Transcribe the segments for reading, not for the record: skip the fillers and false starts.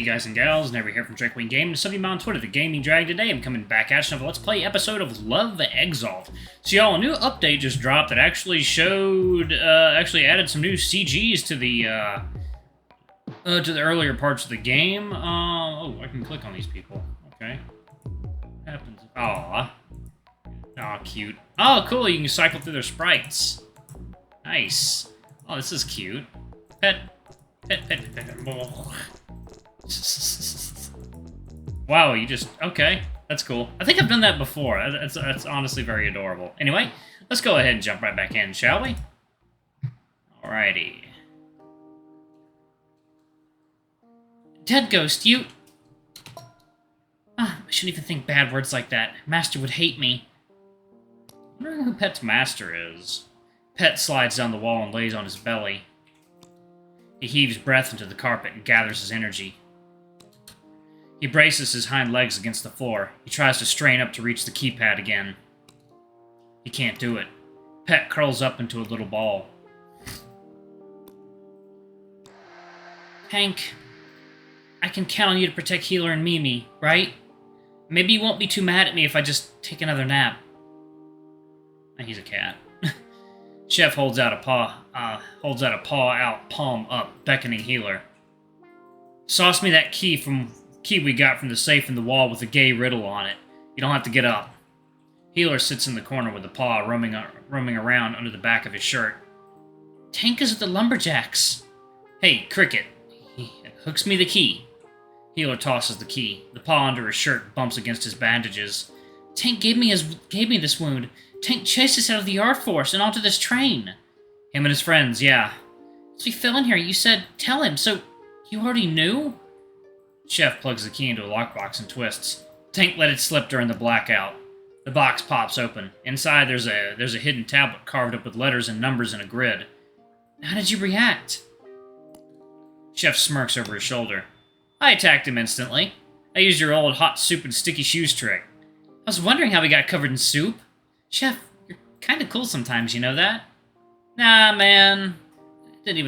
guys and gals, never here from Drake Wing Gaming. Some of you on Twitter, the Gaming Drag. Today I'm coming back at you with a Let's Play episode of Love Exalt. So y'all, a new update just dropped that actually showed, added some new CGs to the earlier parts of the game. Oh, I can click on these people. Okay. What happens? Aw. Aw, cute. Oh, cool, you can cycle through their sprites. Nice. Oh, this is cute. Pet. Wow, you just... Okay, that's cool. I think I've done that before. That's honestly very adorable. Anyway, let's go ahead and jump right back in, shall we? Alrighty. Dead Ghost, you... I shouldn't even think bad words like that. Master would hate me. I wonder who Pet's master is. Pet slides down the wall and lays on his belly. He heaves breath into the carpet and gathers his energy. He braces his hind legs against the floor. He tries to strain up to reach the keypad again. He can't do it. Pet curls up into a little ball. Hank, I can count on you to protect Healer and Mimi, right? Maybe you won't be too mad at me if I just take another nap. He's a cat. Chef holds out a paw out, palm up, beckoning Healer. Sauce me that key we got from the safe in the wall with a gay riddle on it. You don't have to get up. Healer sits in the corner with the paw roaming around under the back of his shirt. Tank is at the Lumberjacks. Hey, Cricket. He hooks me the key. Healer tosses the key. The paw under his shirt bumps against his bandages. Tank gave me this wound. Tank chased us out of the Art Force and onto this train. Him and his friends, yeah. So he fell in here. You said, tell him. So, you already knew? Chef plugs the key into a lockbox and twists. Tank let it slip during the blackout. The box pops open. Inside, there's a hidden tablet carved up with letters and numbers in a grid. How did you react? Chef smirks over his shoulder. I attacked him instantly. I used your old hot soup and sticky shoes trick. I was wondering how he got covered in soup. Chef, you're kind of cool sometimes, you know that? Nah, man. I didn't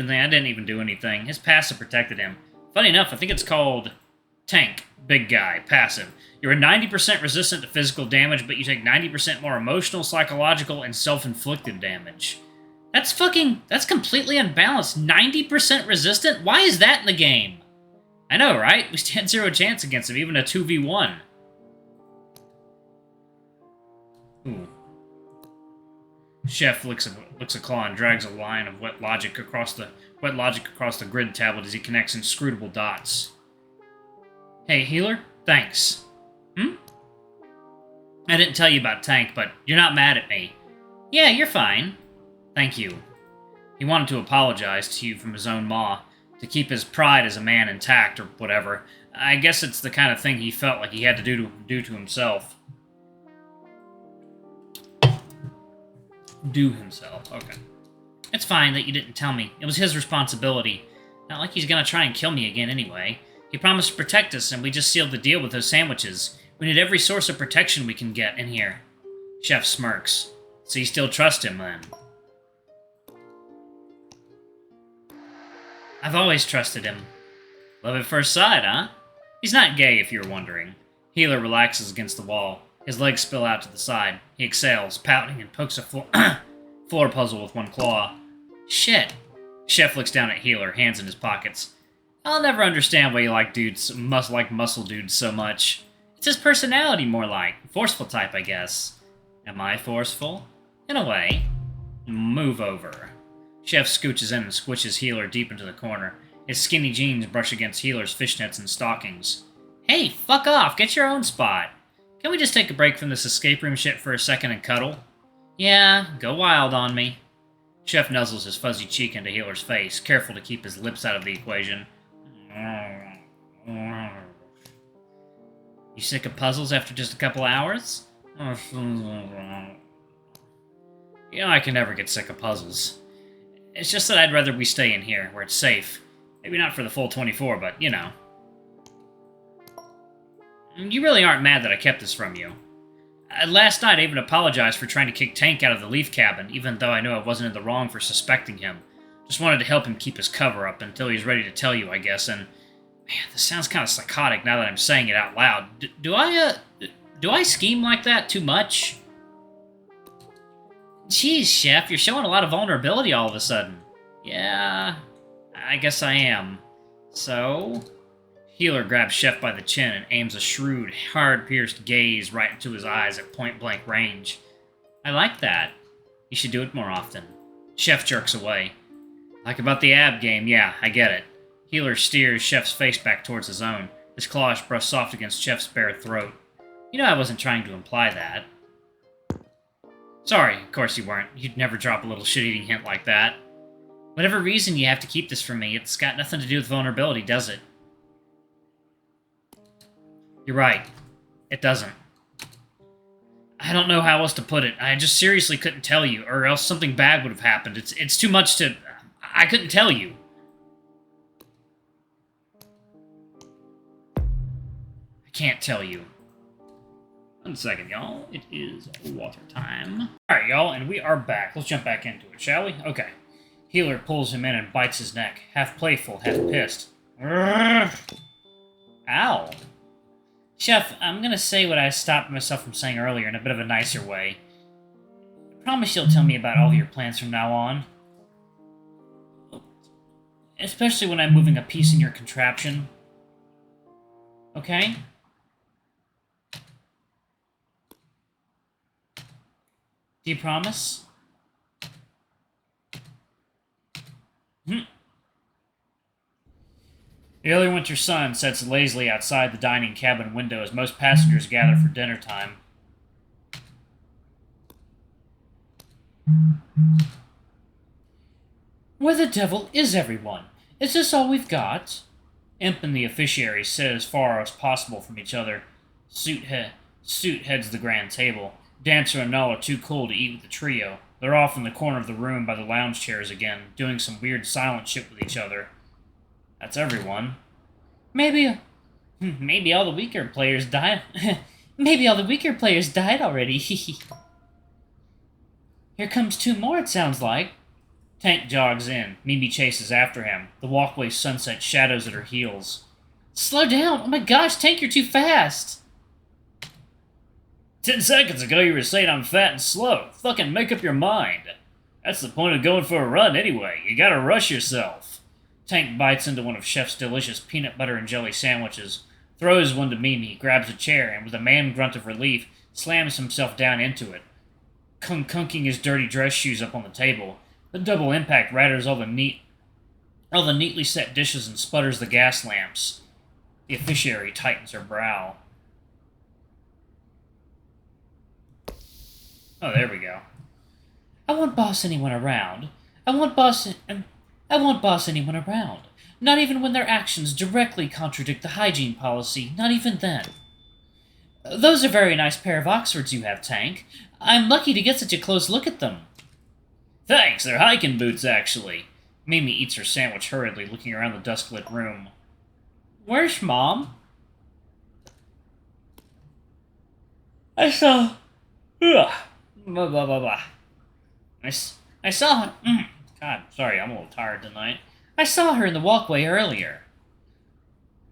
even do anything. His passive protected him. Funny enough, I think it's called Tank, Big Guy, Passive. You're 90% resistant to physical damage, but you take 90% more emotional, psychological, and self-inflicted damage. That's completely unbalanced. 90% resistant? Why is that in the game? I know, right? We stand zero chance against him, even a 2v1. Ooh. Chef licks a claw and drags a line of wet logic across the grid tablet as he connects inscrutable dots. Hey, Healer? Thanks. I didn't tell you about Tank, but you're not mad at me. Yeah, you're fine. Thank you. He wanted to apologize to you from his own maw, to keep his pride as a man intact or whatever. I guess it's the kind of thing he felt like he had to do to himself. Do himself. Okay. It's fine that you didn't tell me. It was his responsibility. Not like he's gonna try and kill me again anyway. He promised to protect us, and we just sealed the deal with those sandwiches. We need every source of protection we can get in here. Chef smirks. So you still trust him, then? I've always trusted him. Love at first sight, huh? He's not gay, if you're wondering. Healer relaxes against the wall. His legs spill out to the side. He exhales, pouting, and pokes a floor puzzle with one claw. Shit. Chef looks down at Healer, hands in his pockets. I'll never understand why you like muscle dudes so much. It's his personality, more like. Forceful type, I guess. Am I forceful? In a way. Move over. Chef scooches in and squishes Healer deep into the corner. His skinny jeans brush against Healer's fishnets and stockings. Hey, fuck off! Get your own spot! Can we just take a break from this escape room shit for a second and cuddle? Yeah, go wild on me. Chef nuzzles his fuzzy cheek into Healer's face, careful to keep his lips out of the equation. You sick of puzzles after just a couple hours? You know, I can never get sick of puzzles. It's just that I'd rather we stay in here, where it's safe. Maybe not for the full 24, but, you know. You really aren't mad that I kept this from you. Last night, I even apologized for trying to kick Tank out of the Leaf Cabin, even though I knew I wasn't in the wrong for suspecting him. Just wanted to help him keep his cover up until he's ready to tell you, I guess, and Man, this sounds kind of psychotic now that I'm saying it out loud. Do I scheme like that too much? Jeez, Chef, you're showing a lot of vulnerability all of a sudden. Yeah, I guess I am. So... Healer grabs Chef by the chin and aims a shrewd, hard-pierced gaze right into his eyes at point-blank range. I like that. You should do it more often. Chef jerks away. Like about the ab game, yeah, I get it. Healer steers Chef's face back towards his own. His claws brush soft against Chef's bare throat. You know I wasn't trying to imply that. Sorry, of course you weren't. You'd never drop a little shit-eating hint like that. Whatever reason you have to keep this from me, it's got nothing to do with vulnerability, does it? You're right. It doesn't. I don't know how else to put it. I just seriously couldn't tell you, or else something bad would have happened. It's too much to... I couldn't tell you. I can't tell you. 1 second, y'all. It is water time. Alright, y'all, and we are back. Let's jump back into it, shall we? Okay. Healer pulls him in and bites his neck, half playful, half pissed. Ow. Chef, I'm gonna say what I stopped myself from saying earlier in a bit of a nicer way. I promise you'll tell me about all of your plans from now on. Especially when I'm moving a piece in your contraption. Okay? Do you promise? The early winter sun sets lazily outside the dining cabin window as most passengers gather for dinner time. Where the devil is everyone? Is this all we've got? Imp and the officiary sit as far as possible from each other. Suit heads the grand table. Dancer and Null are too cool to eat with the trio. They're off in the corner of the room by the lounge chairs again, doing some weird silent shit with each other. That's everyone. Maybe all the weaker players died. Maybe all the weaker players died already. Here comes 2 more, it sounds like. Tank jogs in. Mimi chases after him. The walkway sunset shadows at her heels. Slow down! Oh my gosh, Tank, you're too fast! 10 seconds ago you were saying I'm fat and slow. Fucking make up your mind. That's the point of going for a run anyway. You gotta rush yourself. Tank bites into one of Chef's delicious peanut butter and jelly sandwiches, throws one to Mimi, grabs a chair, and with a man grunt of relief, slams himself down into it, kunking his dirty dress shoes up on the table. The double impact rattles all the neatly set dishes and sputters the gas lamps. The officiary tightens her brow. Oh, there we go. I won't boss anyone around. I won't boss anyone around. Not even when their actions directly contradict the hygiene policy. Not even then. Those are very nice pair of Oxfords you have, Tank. I'm lucky to get such a close look at them. Thanks, they're hiking boots, actually. Mimi eats her sandwich hurriedly, looking around the dusk-lit room. Where's Mom? I saw... Ugh. Blah, blah, blah, blah. I saw her... God, sorry, I'm a little tired tonight. I saw her in the walkway earlier.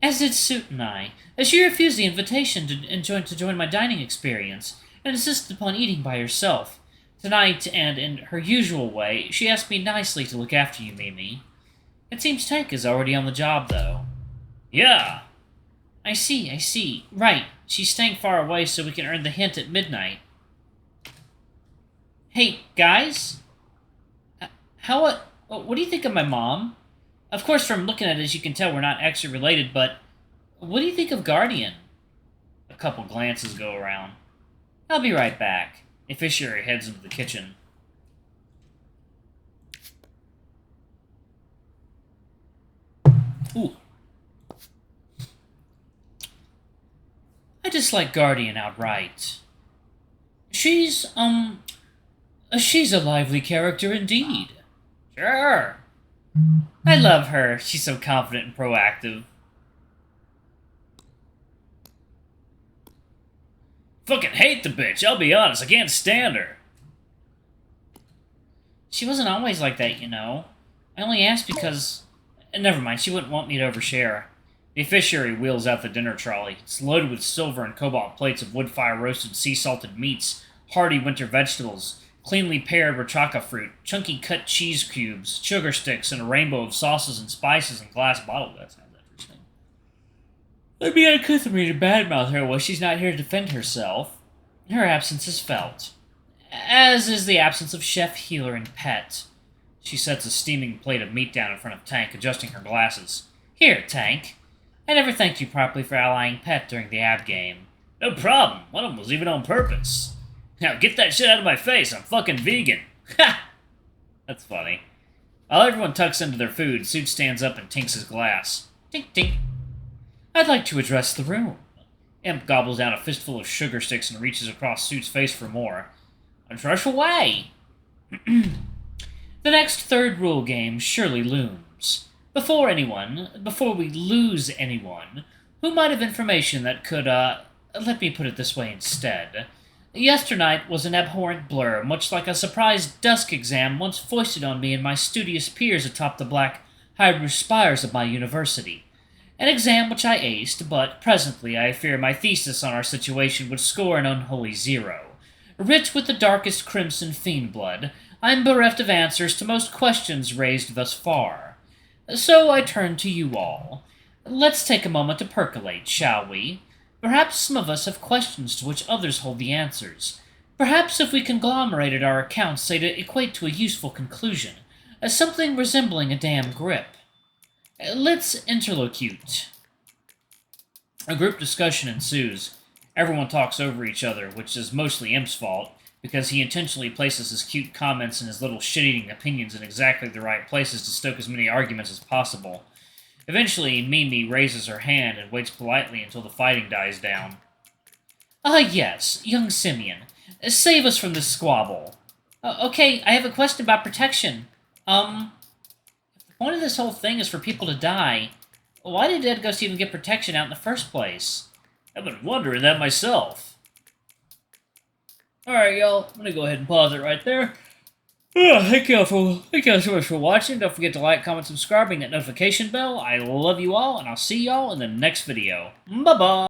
As did Suit and I. She refused the invitation to join my dining experience, and insisted upon eating by herself. Tonight, and in her usual way, she asked me nicely to look after you, Mimi. It seems Tank is already on the job, though. Yeah. I see. Right, she's staying far away so we can earn the hint at midnight. Hey, guys? What do you think of my mom? Of course, from looking at it, as you can tell, we're not extra related, but what do you think of Guardian? A couple glances go around. I'll be right back. A officiary heads into the kitchen. Ooh. I dislike Guardian outright. She's a lively character indeed. Sure. I love her. She's so confident and proactive. Fucking hate the bitch, I'll be honest. I can't stand her. She wasn't always like that, you know. I only asked because... Never mind, she wouldn't want me to overshare. The officiary wheels out the dinner trolley. It's loaded with silver and cobalt plates of wood-fire roasted sea-salted meats, hearty winter vegetables, cleanly pared rachaca fruit, chunky cut cheese cubes, sugar sticks, and a rainbow of sauces and spices in glass bottles. That sounds interesting. It'd be uncustomary to badmouth her while she's not here to defend herself. Her absence is felt, as is the absence of chef, healer, and pet. She sets a steaming plate of meat down in front of Tank, adjusting her glasses. Here, Tank. I never thanked you properly for allying Pet during the ab game. No problem. One of them was even on purpose. Now get that shit out of my face. I'm fucking vegan. Ha! That's funny. While everyone tucks into their food, Suit stands up and tinks his glass. Tink, tink. I'd like to address the room. Imp gobbles down a fistful of sugar sticks and reaches across Suit's face for more. Rush away. The next third rule game surely looms. Before we lose anyone, who might have information that could, let me put it this way instead. Yesternight was an abhorrent blur, much like a surprise dusk exam once foisted on me and my studious peers atop the black hybrid spires of my university. An exam which I aced, but presently I fear my thesis on our situation would score an unholy 0. Writ with the darkest crimson fiend blood, I am bereft of answers to most questions raised thus far. So I turn to you all. Let's take a moment to percolate, shall we? Perhaps some of us have questions to which others hold the answers. Perhaps if we conglomerated our accounts, they'd equate to a useful conclusion, as something resembling a damn grip. Let's interlocute. A group discussion ensues. Everyone talks over each other, which is mostly Imp's fault, because he intentionally places his cute comments and his little shit-eating opinions in exactly the right places to stoke as many arguments as possible. Eventually, Mimi raises her hand and waits politely until the fighting dies down. Ah, yes, young Simeon. Save us from this squabble. Okay, I have a question about protection. If the point of this whole thing is for people to die, why did Dead Ghost even get protection out in the first place? I've been wondering that myself. Alright, y'all, I'm gonna go ahead and pause it right there. Thank you all so much for watching. Don't forget to like, comment, subscribe, and that notification bell. I love you all, and I'll see y'all in the next video. Bye-bye!